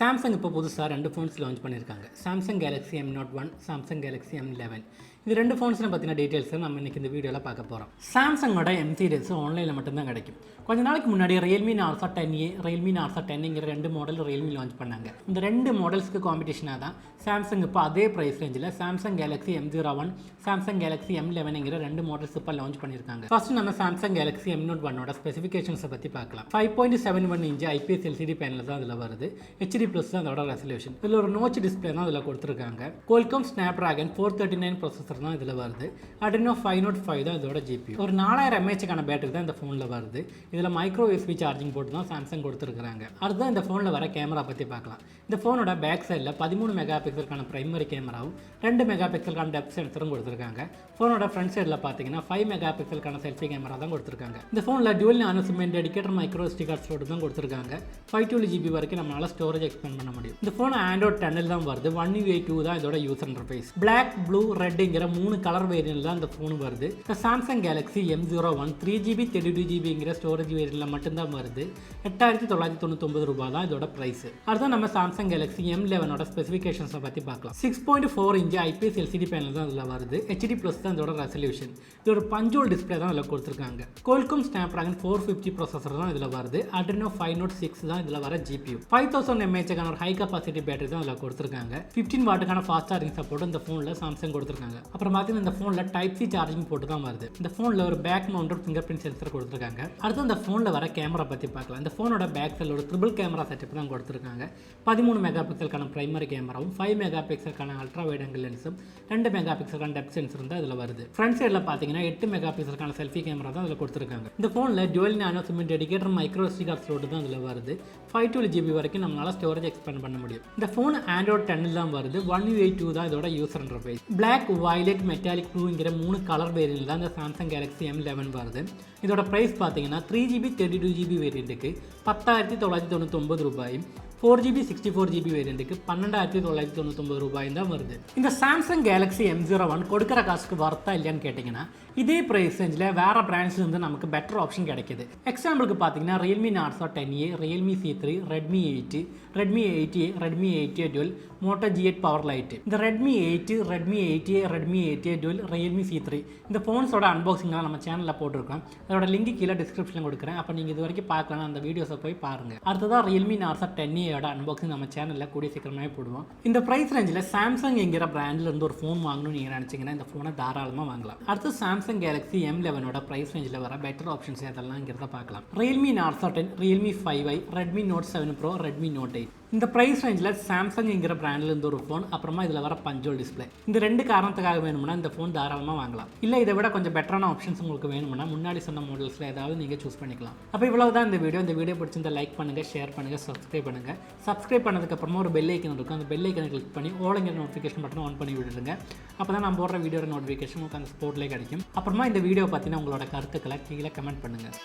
Samsung இப்போ புதுசாக 2 phones launch பண்ணியிருக்காங்க. Samsung Galaxy M01, Samsung Galaxy M11. இது 2 ஃபோன்ஸில் பற்றின டீட்டெயில்ஸை நம்ம இன்றைக்கி இந்த வீடியோவில் பார்க்க போகிறோம். சாம்சங்கோட M சீரிஸ் ஆன்லைனில் மட்டும்தான் கிடைக்கும். கொஞ்ச நாளைக்கு முன்னாடி Realme Narzo 10A, Realme Narzo 10ங்கிற 2 model Realme launch பண்ணாங்க. இந்த 2 மாடல்ஸ்க்கு காம்படிஷனாக தான் சாம்சங் இப்போ அதே ப்ரைஸ் ரேஞ்சில் Samsung Galaxy M01, Samsung Galaxy M11ங்கிற 2 மாடல்ஸ் இப்போ லான்ச் பண்ணியிருக்காங்க. ஃபர்ஸ்ட் நம்ம சாம்சங் கேலக்ஸி M01ஓட ஸ்பெசிஃபிகேஷன்ஸை பற்றி பார்க்கலாம். 5.71 இன்ச் IPS LCD பேனல் தான் அதில் வருது. HD ப்ளஸ் தான் அதோட ரெசல்யூஷன். இதில் ஒரு நோச் டிஸ்பிளே தான் அதில் கொடுத்துருக்காங்க. Qualcomm Snapdragon 439 ப்ராசஸர் தான் இதில் வருது. Adreno 505 தான் இதோட GPU. ஒரு 4000 mAh பேட்டரி தான் இந்த ஃபோனில் வருது. இதில் மைக்ரோ USB சார்ஜிங் போட்டு தான் சாம்சங் கொடுத்துருக்காங்க. அடுத்ததான் இந்த ஃபோனில் வர கேமரா பற்றி பார்க்கலாம். இந்த ஃபோனோட பேக் சைடில் 13 மெகா பிக்சலுக்கான பிரைமரி கேமராவும் 2 மெகா பிக்சலுக்கான டெப்த் சென்சரும் கொடுத்துருக்காங்க. ஃபோனோட ஃப்ரண்ட் சைடில் பார்த்தீங்கன்னா 5 மெகா பிக்சலுக்கான செல்ஃபி கேமரா தான் கொடுத்துருக்காங்க. இந்த ஃபோனில் டியூவல் நானோ sim dedicated micro SD card slot தான் கொடுத்துருக்காங்க. 512 GB வரைக்கும் நம்மளால ஸ்டோரேஜ் எக்ஸ்பேண்ட் பண்ண முடியும். இந்த ஃபோன் Android 10 தான் வருது. 1 UI 2 தான் இதோட யூசர் இன்டர்ஃபேஸ். பிளாக், ப்ளூ, ரெட்ங்கிற 3 கலர் வேரியன்ட்ல தான் இந்த ஃபோன் வருது. இந்த சாம்சங் கேலக்ஸி M01 3GB 32GBங்கிற ஸ்டோரேஜ் வேரியன்ட்ல மட்டும்தான் வருது. 8999 ரூபாய் தான் இதோட பிரைஸ். அடுத்து நம்ம சாம்சங் கேலக்ஸி M11ஓட ஸ்பெசிஃபிகேஷன்ஸை பற்றி பார்க்கலாம். 6.4 இன்ச் IPS LCD பேனல் தான் இதில் வருது. HD ப்ளஸ் தான் இதோட ரெசல்யூஷன். இது ஒரு பஞ்சோல் டிஸ்பிளே தான் இதில் கொடுத்துருக்காங்க. Qualcomm Snapdragon 450 ப்ராசஸர் தான் இதில் வருது. Adreno 506 தான் இதில் வர GPU. 5000 mAh ஒரு ஹை கெபாசிட்டி பேட்டரி தான் இதில் கொடுத்துருக்காங்க. 15 வாட்டுக்கான ஃபாஸ்ட் சார்ஜிங் சப்போர்ட் இந்த ஃபோனில் சாம்சங் கொடுத்துருக்காங்க. அப்புறம் பார்த்தீங்கன்னா இந்த ஃபோனில் டைப் C சார்ஜிங் போட்டு தான் வருது. இந்த ஃபோனில் ஒரு back mounted fingerprint sensor கொடுத்துருக்காங்க. அடுத்து இந்த ஃபோனில் வர கேமரா பற்றி பார்க்கலாம். இந்த ஃபோனோட பேக் சைடில் ஒரு ட்ரிபிள் கேமரா செட்டப் தான் கொடுத்துருக்காங்க. 13 மெகா பிக்சலுக்கான பிரைமரி கேமராவும் 5 மெகா பிக்சலுக்கான அல்ட்ரா வைட் ஆங்கிள் லென்ஸும் 2 மெகா பிக்சலுக்கான டெப்த் சென்சரும் தான் இதில் வருது. ஃப்ரண்ட் சைடில் பார்த்தீங்கன்னா 8 மெகா பிக்சலுக்கான செல்ஃபி கேமரா தான் இதில் கொடுத்துருக்காங்க. இந்த ஃபோனில் டியூவல் நானோ sim dedicated micro SD card slot தான் இதில் வருது. 512 GB வரைக்கும் நம்மளால ஸ்டோரேஜ் எக்ஸ்பேண்ட் பண்ண முடியும். இந்த ஃபோன் Android 10 தான் வருது. 1 UI 2 தான் இதோட user interface. Black, violet, metallic, ப்ளூங்கிற 3 கலர் வேரியன்ட்ல தான் இந்த சாம்சங் கேலக்ஸி M11 வருது. இதோட பிரைஸ் பார்த்தீங்கன்னா 3GB 32GB வேரியண்ட்டுக்கு 10,999 ரூபாயும், 4GB 64GB வேரியண்ட்டுக்கு 12,999 ரூபாயும் தான் வருது. இந்த சாம்சங் கேலக்ஸி M01 கொடுக்குற காசுக்கு வர்த்தா இல்லையான்னு கேட்டிங்கன்னா இதே ப்ரைஸ் ரேஞ்சில் வேறு பிராண்ட்ஸ்ல இருந்து நமக்கு பெட்டர் ஆப்ஷன் கிடைக்குது. எக்ஸாம்பிளுக்கு பார்த்தீங்கன்னா Realme Narzo 10A, Realme C3, Redmi 8, Redmi 8A, Redmi 8A Dual, Moto G8 Power Lite. இந்த Redmi 8, Redmi 8A, Redmi 8A Dual, Realme C3 இந்த ஃபோன்ஸோட அன்பாக்சிங்லாம் நம்ம சேனலில் போட்டிருக்கோம். அதோட லிங்க் கீழே டிஸ்கிரிப்ஷனில் கொடுக்குறேன். அப்போ நீங்கள் இது வரைக்கும் பார்க்கலாம், அந்த வீடியோஸை போய் பாருங்கள். அடுத்ததான் Realme Narzo 10A அன்பாக்சிங் நம்ம சேனலில் கூடிய சீக்கிரமாகவே போடுவோம். இந்த ப்ரைஸ் ரேஞ்சில் சாம்சங் என்கிற பிராண்டில் இருந்து ஒரு ஃபோன் வாங்கணும்னு நீங்கள் நினச்சிங்கன்னா இந்த ஃபோனை தாராளமாக வாங்கலாம். அடுத்து சாம்சங் கேலக்ஸி M11ஓட ப்ரைஸ் ரேஞ்சில் வர பெட்டர் ஆப்ஷன்ஸ் எதெல்லாம்ங்கிறத பார்க்கலாம். Realme Narzo 10, Realme 5i, Redmi Note 7 Pro, Redmi Note 8 இந்த ப்ரைஸ் ரேஞ்சில் சாம்சங்ங்கிற பிராண்டில் இருந்து ஒரு ஃபோன், அப்புறமா இதில் வர பஞ்சோல் டிஸ்பிளே, இந்த 2 காரணத்துக்காக வேணும்னா இந்த ஃபோன் தாராளமாக வாங்கலாம். இல்லை இதை விட கொஞ்சம் பெட்டரான ஆப்ஷன்ஸ் உங்களுக்கு வேணும்னா முன்னாடி சொன்ன மாடல்ஸில் ஏதாவது நீங்கள் சூஸ் பண்ணிக்கலாம். அப்போ இவ்வளவு தான் இந்த வீடியோ. இந்த வீடியோ பிடிச்சிருந்தா லைக் பண்ணுங்கள், ஷேர் பண்ணுங்கள், சப்ஸ்கிரைப் பண்ணுங்கள். சப்ஸ்கிரைப் பண்ணதுக்கப்புறமா ஒரு பெல் ஐக்கன் இருக்கும். அந்த பெல் ஐக்கனை கிளிக் பண்ணி ஓலங்கிற நோட்டிஃபிகேஷன் பட்டன் ஆன் பண்ணி விட்டுருங்க. அப்போ தான் நான் போடுற வீடியோட நோட்டிஃபிகேஷன் உங்களுக்கு அந்த ஸ்போர்ட்லேயே கிடைக்கும். அப்புறமா இந்த வீடியோ பார்த்தீங்கன்னா உங்களோட கருத்துக்களை கீழே கமெண்ட் பண்ணுங்கள்.